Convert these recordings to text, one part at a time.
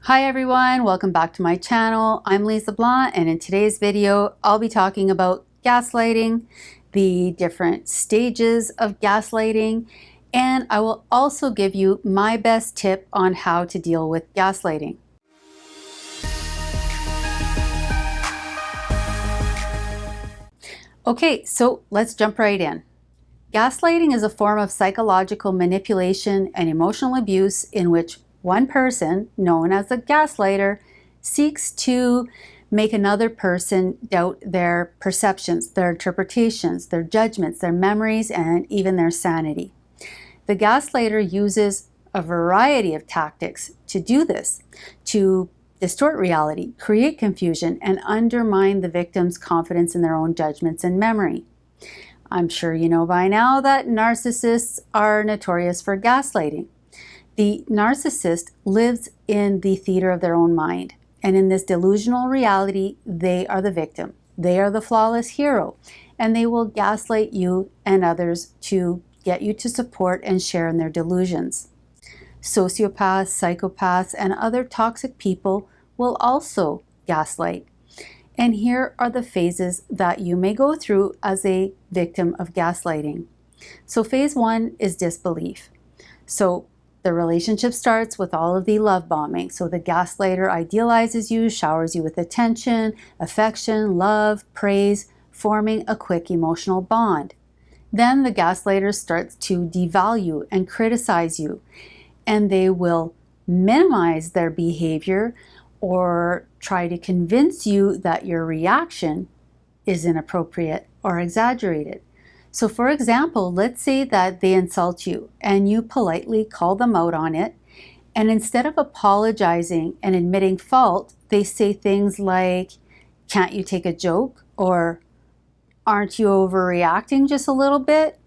Hi everyone, welcome back to my channel. I'm Lise Leblanc, and in today's video I'll be talking about gaslighting, the different stages of gaslighting, and I will also give you my best tip on how to deal with gaslighting. Okay, so let's jump right in. Gaslighting is a form of psychological manipulation and emotional abuse in which one person, known as a gaslighter, seeks to make another person doubt their perceptions, their interpretations, their judgments, their memories, and even their sanity. The gaslighter uses a variety of tactics to do this, to distort reality, create confusion, and undermine the victim's confidence in their own judgments and memory. I'm sure you know by now that narcissists are notorious for gaslighting. The narcissist lives in the theater of their own mind, and in this delusional reality, they are the victim. They are the flawless hero, and they will gaslight you and others to get you to support and share in their delusions. Sociopaths, psychopaths, and other toxic people will also gaslight. And here are the phases that you may go through as a victim of gaslighting. So phase 1 is disbelief. So the relationship starts with all of the love bombing. So the gaslighter idealizes you, showers you with attention, affection, love, praise, forming a quick emotional bond. Then the gaslighter starts to devalue and criticize you, and they will minimize their behavior or try to convince you that your reaction is inappropriate or exaggerated. So for example, let's say that they insult you and you politely call them out on it, and instead of apologizing and admitting fault, they say things like, "Can't you take a joke?" or "Aren't you overreacting just a little bit?"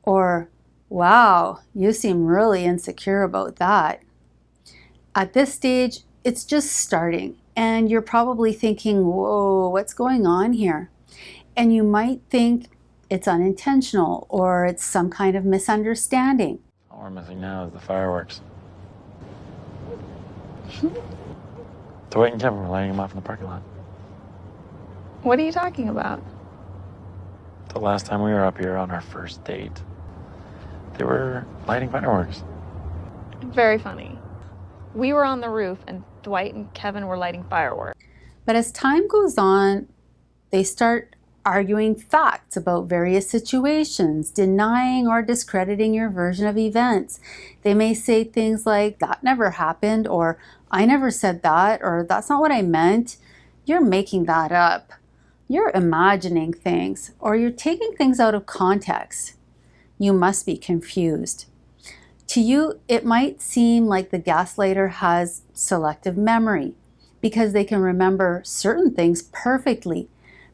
or "Wow, you seem really insecure about that." At this stage, it's just starting, and you're probably thinking, "Whoa, what's going on here?" And you might think it's unintentional or it's some kind of misunderstanding. All we're missing now is the fireworks. Dwight and Kevin were lighting them off in the parking lot. What are you talking about? The last time we were up here on our first date, they were lighting fireworks. Very funny. We were on the roof and Dwight and Kevin were lighting fireworks. But as time goes on, they start arguing facts about various situations, denying or discrediting your version of events. They may say things like, "That never happened," or "I never said that," or "That's not what I meant." "You're making that up." "You're imagining things," or "You're taking things out of context." "You must be confused." To you, it might seem like the gaslighter has selective memory because they can remember certain things perfectly,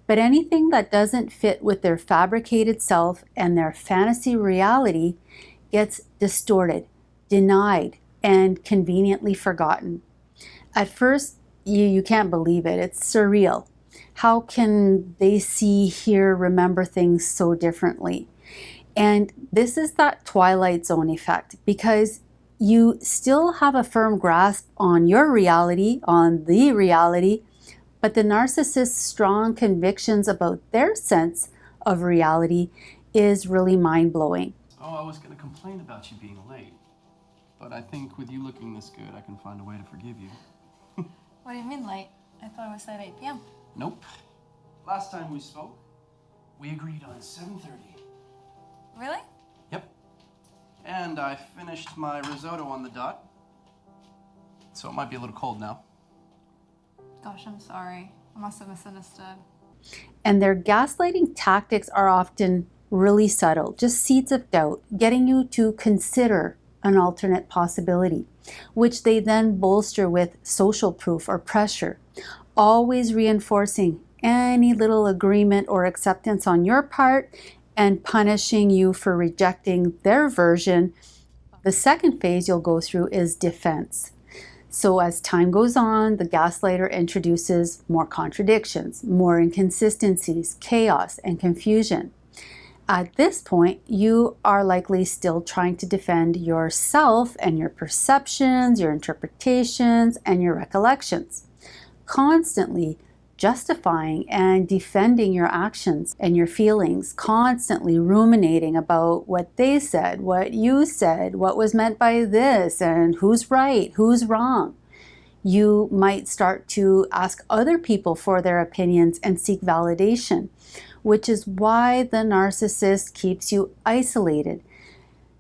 but anything that doesn't fit with their fabricated self and their fantasy reality gets distorted, denied, and conveniently forgotten. At first, you can't believe it. It's surreal. How can they see, hear, remember things so differently? And this is that Twilight Zone effect, because you still have a firm grasp on your reality, on the reality, but the narcissist's strong convictions about their sense of reality is really mind-blowing. Oh, I was going to complain about you being late, but I think with you looking this good, I can find a way to forgive you. What do you mean late? I thought it was at 8 p.m. Nope. Last time we spoke, we agreed on 7:30. Really? Yep. And I finished my risotto on the dot, so it might be a little cold now. Gosh, I'm sorry. I must have misunderstood. And their gaslighting tactics are often really subtle, just seeds of doubt, getting you to consider an alternate possibility, which they then bolster with social proof or pressure, always reinforcing any little agreement or acceptance on your part and punishing you for rejecting their version. The second phase you'll go through is defense. So as time goes on, the gaslighter introduces more contradictions, more inconsistencies, chaos, and confusion. At this point, you are likely still trying to defend yourself and your perceptions, your interpretations, and your recollections, constantly justifying and defending your actions and your feelings, constantly ruminating about what they said, what you said, what was meant by this, and who's right, who's wrong. You might start to ask other people for their opinions and seek validation, which is why the narcissist keeps you isolated.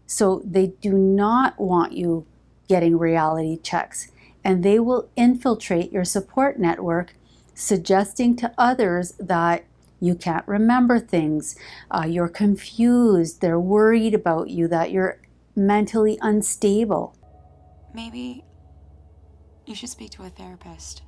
So they do not want you getting reality checks, and they will infiltrate your support network, suggesting to others that you can't remember things, you're confused, they're worried about you, that you're mentally unstable. Maybe you should speak to a therapist.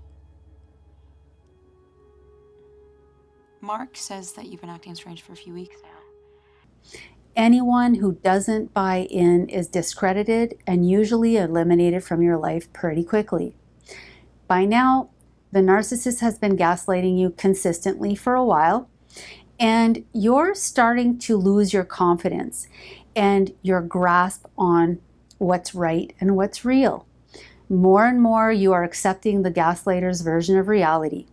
Mark says that you've been acting strange for a few weeks now. Anyone who doesn't buy in is discredited and usually eliminated from your life pretty quickly. By now, the narcissist has been gaslighting you consistently for a while, and you're starting to lose your confidence and your grasp on what's right and what's real. More and more, you are accepting the gaslighter's version of reality.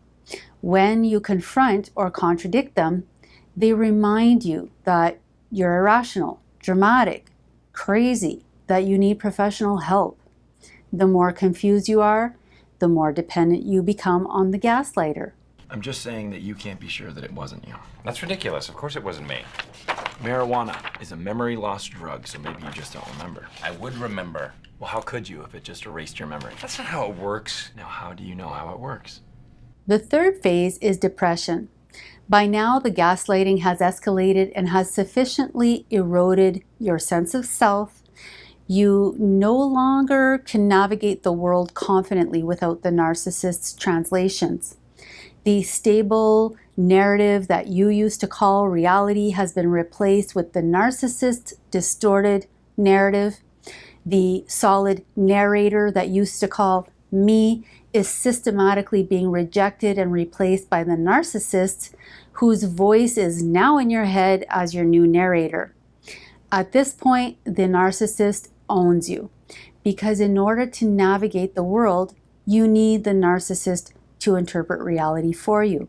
When you confront or contradict them, they remind you that you're irrational, dramatic, crazy, that you need professional help. The more confused you are, the more dependent you become on the gaslighter. I'm just saying that you can't be sure that it wasn't you. That's ridiculous. Of course it wasn't me. Marijuana is a memory loss drug, so maybe you just don't remember. I would remember. Well, how could you if it just erased your memory? That's not how it works. Now, how do you know how it works? The third phase is depression. By now, the gaslighting has escalated and has sufficiently eroded your sense of self. You no longer can navigate the world confidently without the narcissist's translations. The stable narrative that you used to call reality has been replaced with the narcissist's distorted narrative. The solid narrator that used to call me is systematically being rejected and replaced by the narcissist, whose voice is now in your head as your new narrator. At this point, the narcissist owns you, because in order to navigate the world, you need the narcissist to interpret reality for you.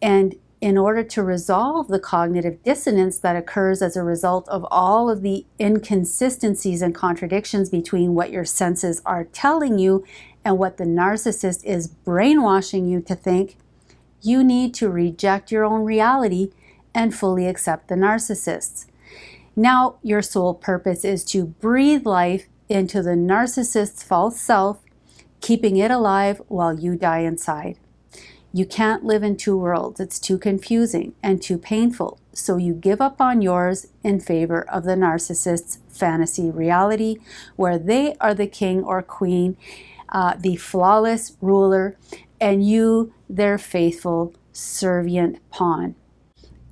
And in order to resolve the cognitive dissonance that occurs as a result of all of the inconsistencies and contradictions between what your senses are telling you and what the narcissist is brainwashing you to think, you need to reject your own reality and fully accept the narcissist's. Now, your sole purpose is to breathe life into the narcissist's false self, keeping it alive while you die inside. You can't live in two worlds. It's too confusing and too painful. So you give up on yours in favor of the narcissist's fantasy reality, where they are the king or queen, the flawless ruler, and you, their faithful, servient pawn.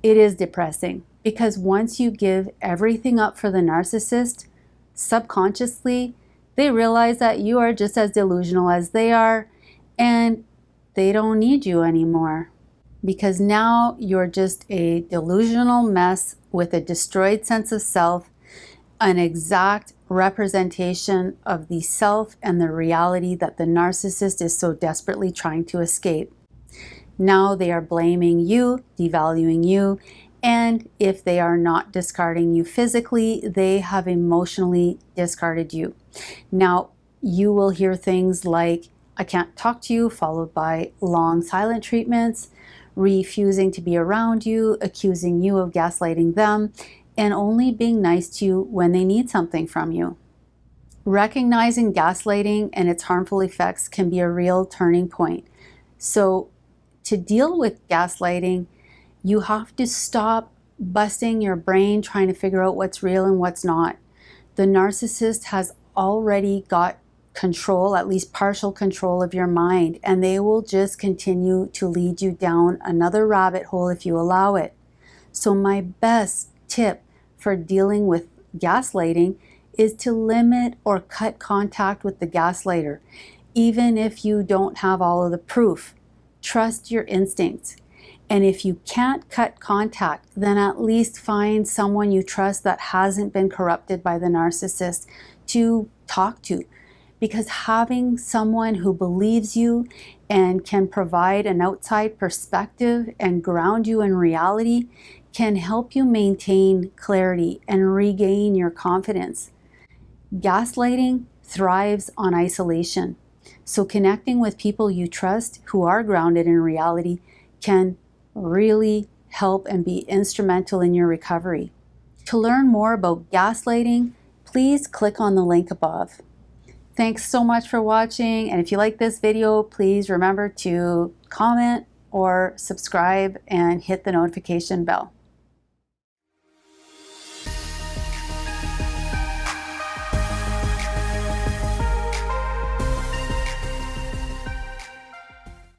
It is depressing, because once you give everything up for the narcissist, subconsciously, they realize that you are just as delusional as they are, and they don't need you anymore. Because now you're just a delusional mess with a destroyed sense of self, an exact representation of the self and the reality that the narcissist is so desperately trying to escape. Now they are blaming you, devaluing you, and if they are not discarding you physically, they have emotionally discarded you. Now, you will hear things like, I can't talk to you, followed by long silent treatments, refusing to be around you, accusing you of gaslighting them, and only being nice to you when they need something from you. Recognizing gaslighting and its harmful effects can be a real turning point. So, to deal with gaslighting, you have to stop busting your brain trying to figure out what's real and what's not. The narcissist has already got control, at least partial control of your mind, and they will just continue to lead you down another rabbit hole if you allow it. So my best tip for dealing with gaslighting is to limit or cut contact with the gaslighter, even if you don't have all of the proof. Trust your instincts. And if you can't cut contact, then at least find someone you trust that hasn't been corrupted by the narcissist to talk to. Because having someone who believes you and can provide an outside perspective and ground you in reality can help you maintain clarity and regain your confidence. Gaslighting thrives on isolation. So connecting with people you trust who are grounded in reality can really help and be instrumental in your recovery. To learn more about gaslighting, please click on the link above. Thanks so much for watching, and if you like this video, please remember to comment or subscribe and hit the notification bell.